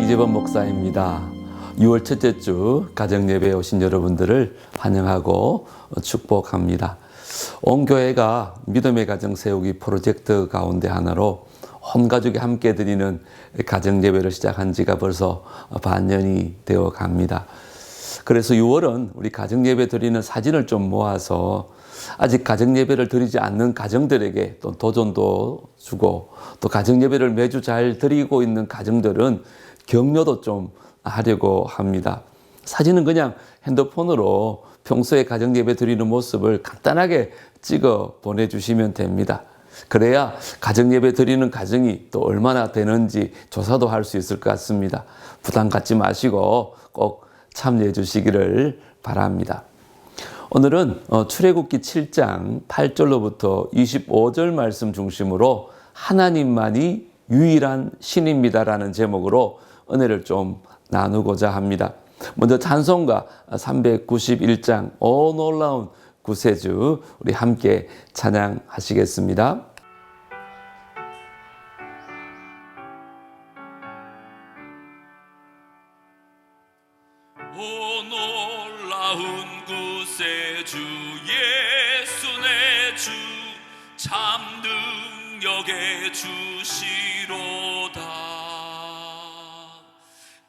이재범 목사입니다. 6월 첫째 주 가정예배에 오신 여러분들을 환영하고 축복합니다. 온 교회가 믿음의 가정 세우기 프로젝트 가운데 하나로 온 가족이 함께 드리는 가정예배를 시작한 지가 벌써 반년이 되어 갑니다. 그래서 6월은 우리 가정예배 드리는 사진을 좀 모아서 아직 가정예배를 드리지 않는 가정들에게 또 도전도 주고, 또 가정예배를 매주 잘 드리고 있는 가정들은 격려도 좀 하려고 합니다. 사진은 그냥 핸드폰으로 평소에 가정예배 드리는 모습을 간단하게 찍어 보내주시면 됩니다. 그래야 가정예배 드리는 가정이 또 얼마나 되는지 조사도 할 수 있을 것 같습니다. 부담 갖지 마시고 꼭 참여해 주시기를 바랍니다. 오늘은 출애굽기 7장 8절로부터 25절 말씀 중심으로 하나님만이 유일한 신입니다라는 제목으로 은혜를 좀 나누고자 합니다. 먼저 찬송가 391장 오 놀라운 구세주 우리 함께 찬양하시겠습니다. 오 놀라운 구세주 예수 내 주 참 능력의 주시로다.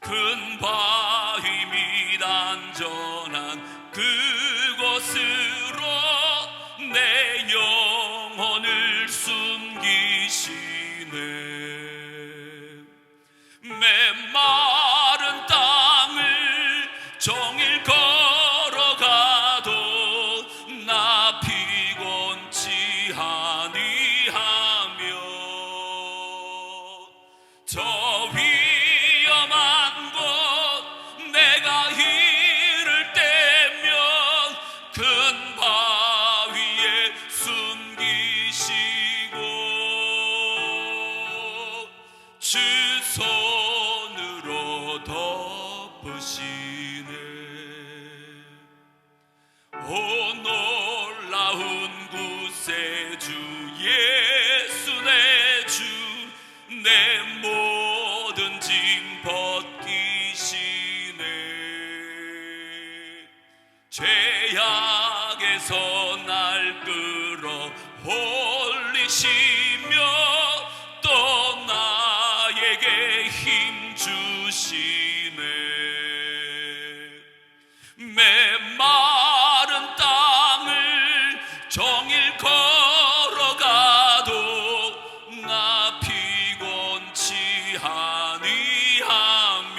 큰 바위 및 안전한 그곳으로 내 영혼을 숨기시네. 메마른 땅을 종일 걸어가도 나 피곤치 아니하며 저 위험한 곳 내가 이를 때면 큰 바위에 숨기시고 주 손으로 덮으시네. 오 놀라운 구세주 예수 내 주 내 모든 짐 벗기시네. 죄악에서 날 끌어 올리시며 또 나에게 힘 주시네. 메마른 땅을 종일 걸어가도 나 피곤치 아니하며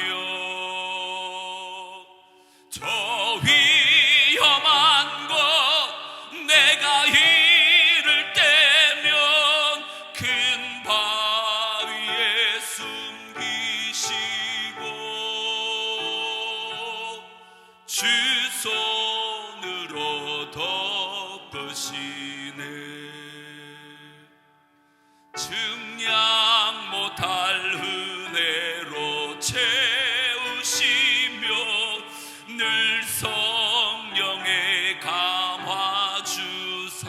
저 위험한 곳 내가 이를 때면 큰 바위에 숨기시고 주 손으로 덮으시네. 증량 못할 은혜로 채우시며 늘 성령의 감화 주사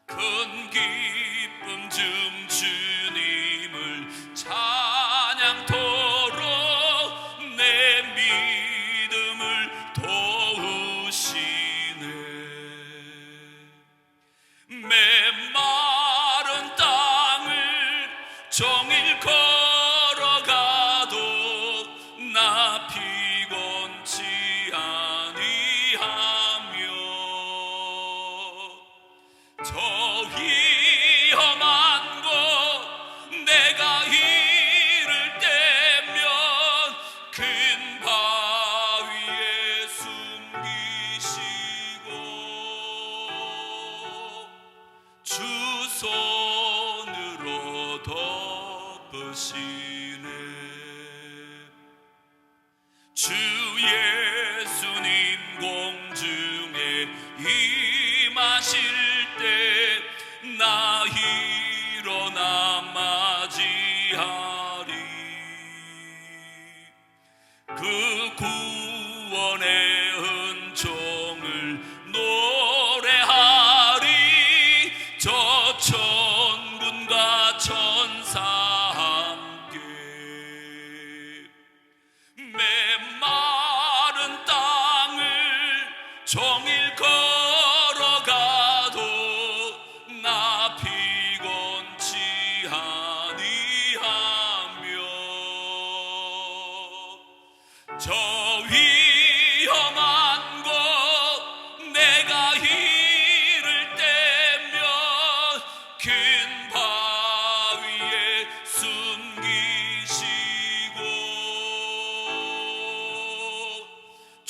큰 기쁨 중 주님을 찬양토록 내 믿음을 도우시네. 메마른 땅을 종일 걸어가도 나 피곤치 아니하며 저 위험한 곳 내가 이를 때면 큰 바위에 숨기시고 주 손으로 덮으시네. 주 예수님 공중에 임하실 때 나 일어나 맞이하리. 그 구원의 은총을 노래하리. 저 천군과 천사 함께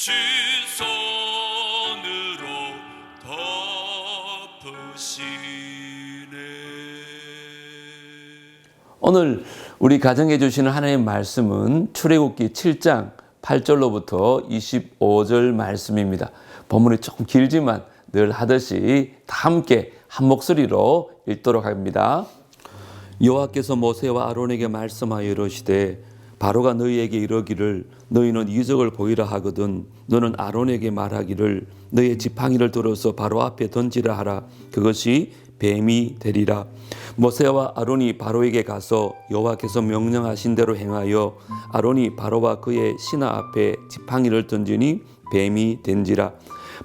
주 손으로 덮으시네. 오늘 우리 가정해 주시는 하나님의 말씀은 출애굽기 7장 8절로부터 25절 말씀입니다. 본문이 조금 길지만 늘 하듯이 다 함께 한 목소리로 읽도록 합니다. 여호와께서 모세와 아론에게 말씀하여 이르시되 바로가 너희에게 이르기를 너희는 이적을 보이라 하거든 너는 아론에게 말하기를 너의 지팡이를 들어서 바로 앞에 던지라 하라. 그것이 뱀이 되리라. 모세와 아론이 바로에게 가서 여호와께서 명령하신 대로 행하여 아론이 바로와 그의 신하 앞에 지팡이를 던지니 뱀이 된지라.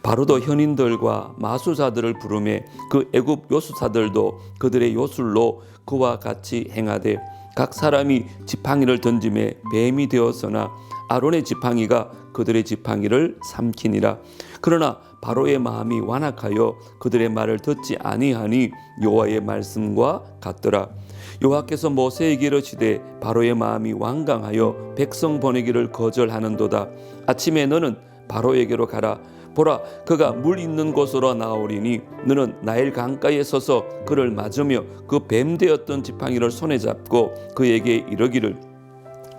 바로도 현인들과 마술사들을 부르매 그 애굽 요술사들도 그들의 요술로 그와 같이 행하되 각 사람이 지팡이를 던짐에 뱀이 되었으나 아론의 지팡이가 그들의 지팡이를 삼키니라. 그러나 바로의 마음이 완악하여 그들의 말을 듣지 아니하니 여호와의 말씀과 같더라. 여호와께서 모세에게 이르시되 바로의 마음이 완강하여 백성 보내기를 거절하는도다. 아침에 너는 바로에게로 가라. 보라, 그가 물 있는 곳으로 나오리니 너는 나일 강가에 서서 그를 맞으며 그 뱀 되었던 지팡이를 손에 잡고 그에게 이르기를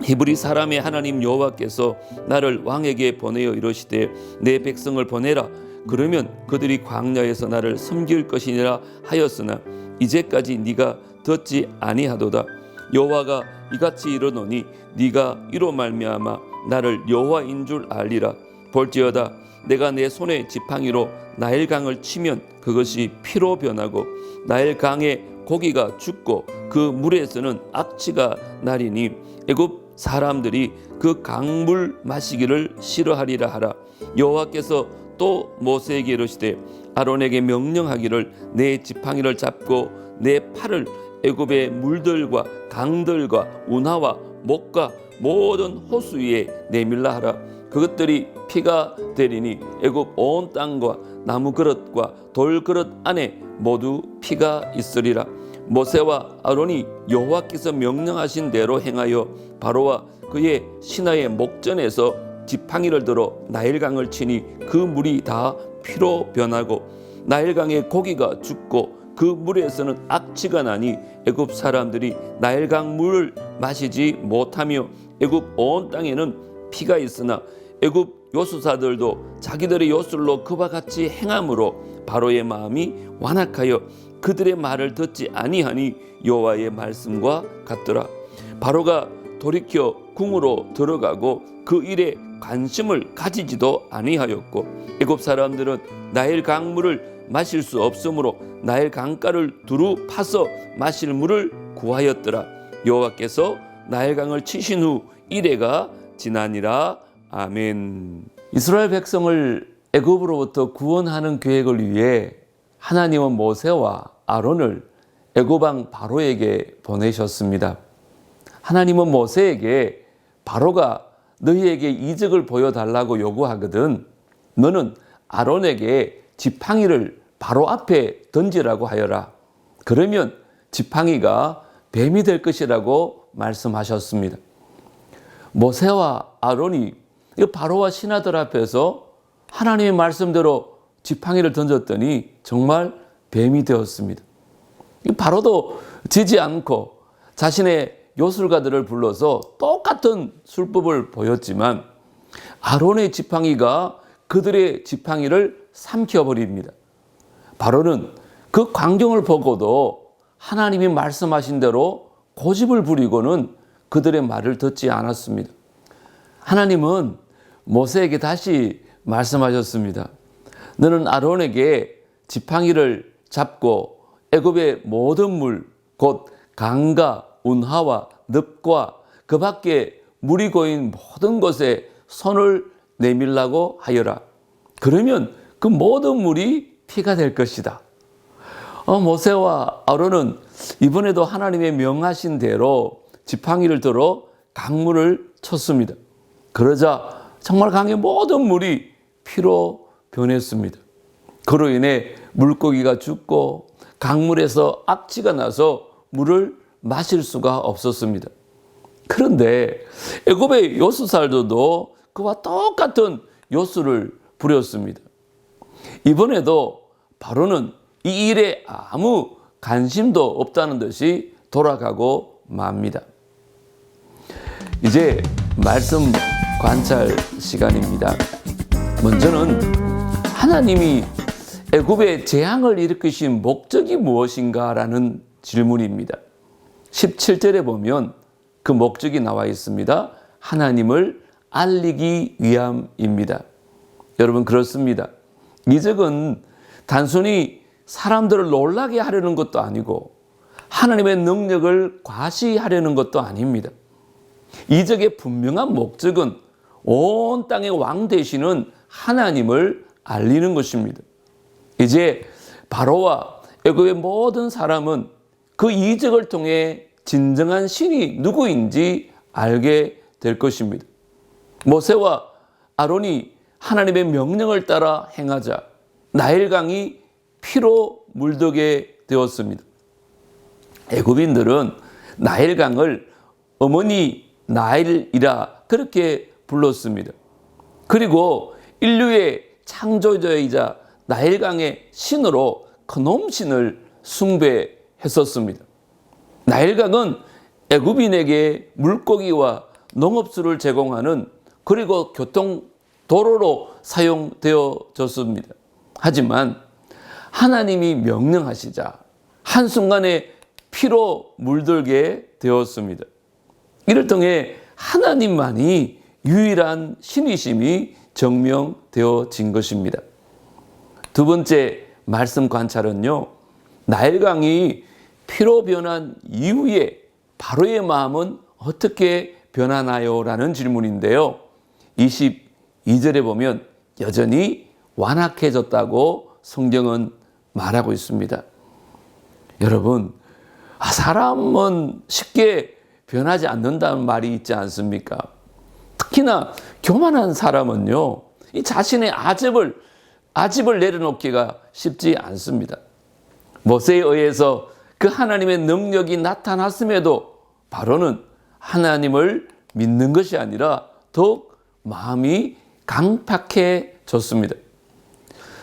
히브리 사람의 하나님 여호와께서 나를 왕에게 보내어 이르시되 내 백성을 보내라. 그러면 그들이 광야에서 나를 섬길 것이니라 하였으나 이제까지 네가 듣지 아니하도다. 여호와가 이같이 이르노니 네가 이로 말미암아 나를 여호와인 줄 알리라. 볼지어다 내가 내 손에 지팡이로 나일강을 치면 그것이 피로 변하고 나일강에 고기가 죽고 그 물에서는 악취가 나리니 애굽 사람들이 그 강물 마시기를 싫어하리라 하라. 여호와께서 또 모세에게 이르시되 아론에게 명령하기를 내 지팡이를 잡고 내 팔을 애굽의 물들과 강들과 운하와 목과 모든 호수 위에 내밀라 하라. 그것들이 피가 되리니 애굽 온 땅과 나무 그릇과 돌 그릇 안에 모두 피가 있으리라. 모세와 아론이 여호와께서 명령하신 대로 행하여 바로와 그의 신하의 목전에서 지팡이를 들어 나일강을 치니 그 물이 다 피로 변하고 나일강의 고기가 죽고 그 물에서는 악취가 나니 애굽 사람들이 나일강 물을 마시지 못하며 애굽 온 땅에는 피가 있으나 애굽 요술사들도 자기들의 요술로 그와 같이 행함으로 바로의 마음이 완악하여 그들의 말을 듣지 아니하니 여호와의 말씀과 같더라. 바로가 돌이켜 궁으로 들어가고 그 일에 관심을 가지지도 아니하였고 애굽 사람들은 나일 강물을 마실 수 없으므로 나일 강가를 두루 파서 마실 물을 구하였더라. 여호와께서 나일 강을 치신 후 이래가 지나니라. 아멘. 이스라엘 백성을 애굽으로부터 구원하는 계획을 위해 하나님은 모세와 아론을 애굽 왕 바로에게 보내셨습니다. 하나님은 모세에게 바로가 너희에게 이적을 보여달라고 요구하거든 너는 아론에게 지팡이를 바로 앞에 던지라고 하여라. 그러면 지팡이가 뱀이 될 것이라고 말씀하셨습니다. 모세와 아론이 바로와 신하들 앞에서 하나님의 말씀대로 지팡이를 던졌더니 정말 뱀이 되었습니다. 바로도 지지 않고 자신의 요술가들을 불러서 똑같은 술법을 보였지만 아론의 지팡이가 그들의 지팡이를 삼켜버립니다. 바로는 그 광경을 보고도 하나님이 말씀하신 대로 고집을 부리고는 그들의 말을 듣지 않았습니다. 하나님은 모세에게 다시 말씀하셨습니다. 너는 아론에게 지팡이를 잡고 애굽의 모든 물, 곧 강과 운하와 늪과 그 밖에 물이 고인 모든 곳에 손을 내밀라고 하여라. 그러면 그 모든 물이 피가 될 것이다. 모세와 아론은 이번에도 하나님의 명하신 대로 지팡이를 들어 강물을 쳤습니다. 그러자 정말 강의 모든 물이 피로 변했습니다. 그로 인해 물고기가 죽고 강물에서 악취가 나서 물을 마실 수가 없었습니다. 그런데 애굽의 요술사들도 그와 똑같은 요술을 부렸습니다. 이번에도 바로는 이 일에 아무 관심도 없다는 듯이 돌아가고 맙니다. 이제 말씀 관찰 시간입니다. 먼저는 하나님이 애굽에 재앙을 일으키신 목적이 무엇인가라는 질문입니다. 17절에 보면 그 목적이 나와 있습니다. 하나님을 알리기 위함입니다. 여러분, 그렇습니다. 이적은 단순히 사람들을 놀라게 하려는 것도 아니고 하나님의 능력을 과시하려는 것도 아닙니다. 이적의 분명한 목적은 온 땅의 왕 되시는 하나님을 알리는 것입니다. 이제 바로와 애굽의 모든 사람은 그 이적을 통해 진정한 신이 누구인지 알게 될 것입니다. 모세와 아론이 하나님의 명령을 따라 행하자 나일강이 피로 물들게 되었습니다. 애굽인들은 나일강을 어머니 나일이라 그렇게 불렀습니다. 그리고 인류의 창조자이자 나일강의 신으로 크놈신을 숭배했었습니다. 나일강은 애굽인에게 물고기와 농업수를 제공하는 그리고 교통도로로 사용되어졌습니다. 하지만 하나님이 명령하시자 한순간에 피로 물들게 되었습니다. 이를 통해 하나님만이 유일한 신이심이 증명되어진 것입니다. 두 번째 말씀 관찰은요, 나일강이 피로 변한 이후에 바로의 마음은 어떻게 변하나요? 라는 질문인데요. 22절에 보면 여전히 완악해졌다고 성경은 말하고 있습니다. 여러분, 사람은 쉽게 변하지 않는다는 말이 있지 않습니까? 특히나 교만한 사람은요, 이 자신의 아집을 내려놓기가 쉽지 않습니다. 모세에 의해서 그 하나님의 능력이 나타났음에도 바로는 하나님을 믿는 것이 아니라 더욱 마음이 강팍해졌습니다.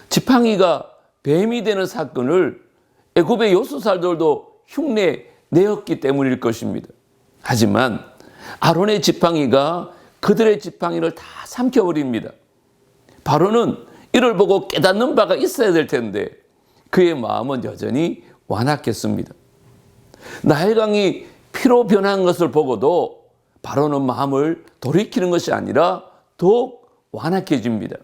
지팡이가 뱀이 되는 사건을 애굽의 요수살들도 흉내 내었기 때문일 것입니다. 하지만 아론의 지팡이가 그들의 지팡이를 다 삼켜버립니다. 바로는 이를 보고 깨닫는 바가 있어야 될 텐데 그의 마음은 여전히 완악했습니다. 나일강이 피로 변한 것을 보고도 바로는 마음을 돌이키는 것이 아니라 더욱 완악해집니다.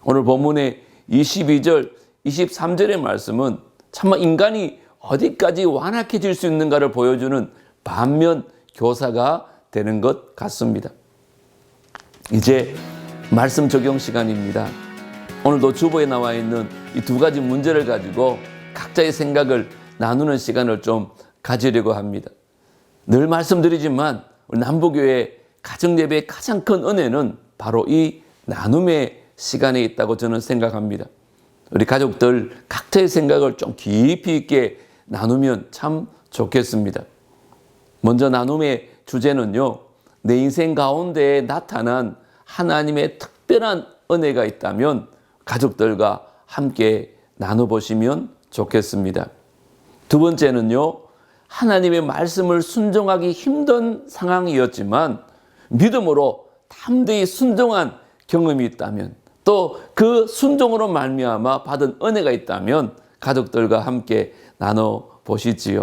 오늘 본문의 22절, 23절의 말씀은 참마 인간이 어디까지 완악해질 수 있는가를 보여주는 반면 교사가 되는 것 같습니다. 이제 말씀 적용 시간입니다. 오늘도 주보에 나와 있는 이 두 가지 문제를 가지고 각자의 생각을 나누는 시간을 좀 가지려고 합니다. 늘 말씀드리지만 남부교회 가정예배의 가장 큰 은혜는 바로 이 나눔의 시간에 있다고 저는 생각합니다. 우리 가족들 각자의 생각을 좀 깊이 있게 나누면 참 좋겠습니다. 먼저 나눔의 주제는요, 내 인생 가운데 나타난 하나님의 특별한 은혜가 있다면 가족들과 함께 나눠보시면 좋겠습니다. 두 번째는요, 하나님의 말씀을 순종하기 힘든 상황이었지만 믿음으로 담대히 순종한 경험이 있다면 또 그 순종으로 말미암아 받은 은혜가 있다면 가족들과 함께 나눠보시지요.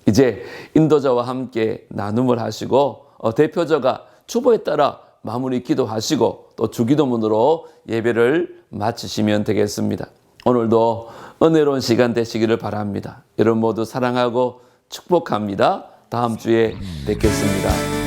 이제 인도자와 함께 나눔을 하시고 대표자가 주보에 따라 마무리 기도하시고 또 주기도문으로 예배를 마치시면 되겠습니다. 오늘도 은혜로운 시간 되시기를 바랍니다. 여러분 모두 사랑하고 축복합니다. 다음 주에 뵙겠습니다.